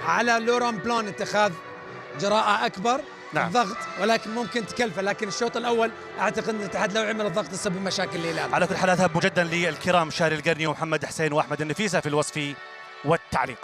على لوران بلان اتخاذ جراءة أكبر نعم. الضغط، ولكن ممكن تكلفه، لكن الشوط الأول أعتقد أن الاتحاد لو عمل الضغط تسبب مشاكل للهلال. على كل حال أذهب مجددا للكرام شاري القرني ومحمد حسين وأحمد النفيسة في الوصف والتعليق.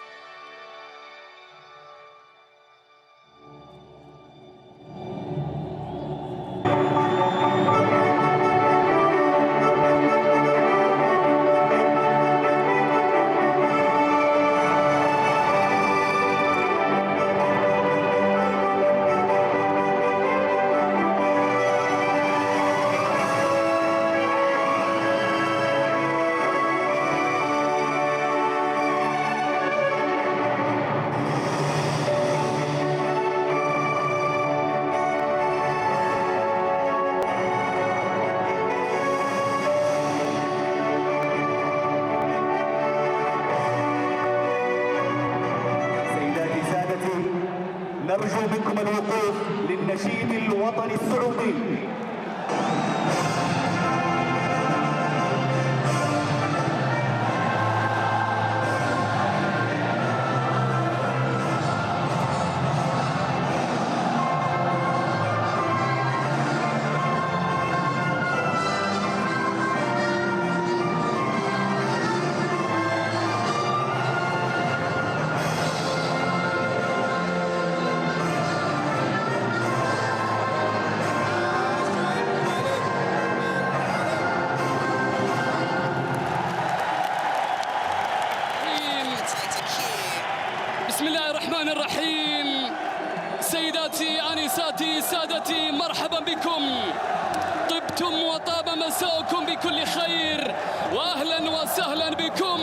نرجو منكم الوقوف للنشيد الوطني السعودي. بسم الله الرحمن الرحيم. سيداتي آنساتي سادتي، مرحبا بكم، طبتم وطاب مساءكم بكل خير، وأهلا وسهلا بكم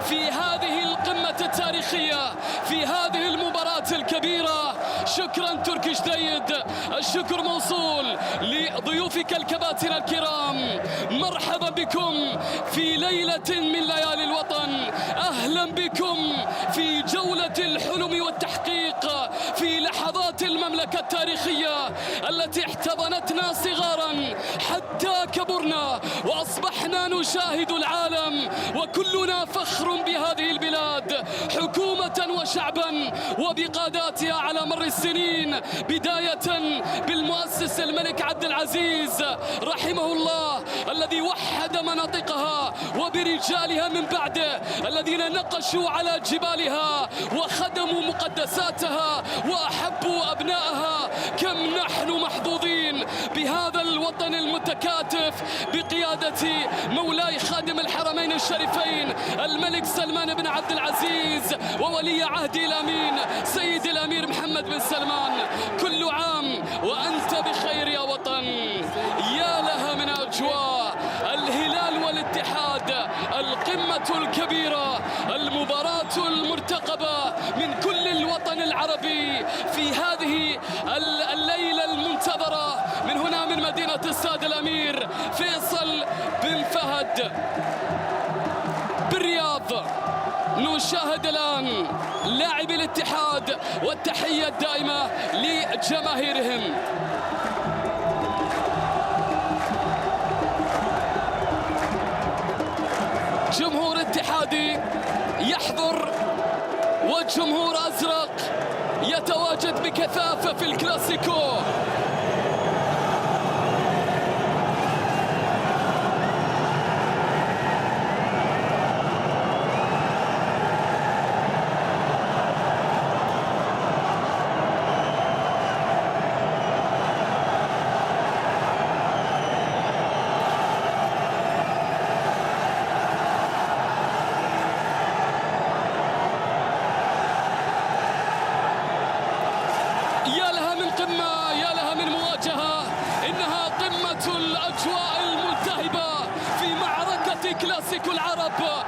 في هذه القمة التاريخية، في هذه المباراة الكبيرة. شكرا تركي جديد، الشكر موصول لضيوفك الكباتن الكرام. مرحبا بكم في ليلة من ليالي الوطن، أهلا بكم في جولة الحلم والتحقيق، في لحظات المملكة التاريخية التي احتضنتنا صغارا حتى كبرنا وأصبحنا نشاهد العالم، وكلنا فخر بهذه البلاد حكومة وشعبا وبقاداتها على مر السنين، بداية بالمؤسس الملك عبد العزيز رحمه الله الذي وحد مناطقها، وبرجالها من بعده الذين نقشوا على جبالها وخدموا مقدساتها وأحبوا أبنائها. كم نحن محظوظين بهذا الوطن المتكاتف بقيادة مولاي خادم الحرمين الشريفين الملك سلمان بن عبد العزيز وولي عهده الأمين سيد الأمير محمد بن سلمان. كل عام وأنت بخير يا وطن. يا لها من أجواء الهلال والاتحاد، القمة الكبيرة، المباراة المرتقبة من كل الوطن العربي في هذه الليلة المنتظرة من هنا من مدينة السادة الأمير فيصل بن فهد بالرياض. نشاهد الآن لاعبي الاتحاد والتحية الدائمة لجماهيرهم. جمهور اتحادي يحضر والجمهور أزرق يتواجد بكثافة في الكلاسيكو. يا لها من قمة، يا لها من مواجهة، إنها قمة الأجواء الملتهبة في معركة كلاسيكو العرب.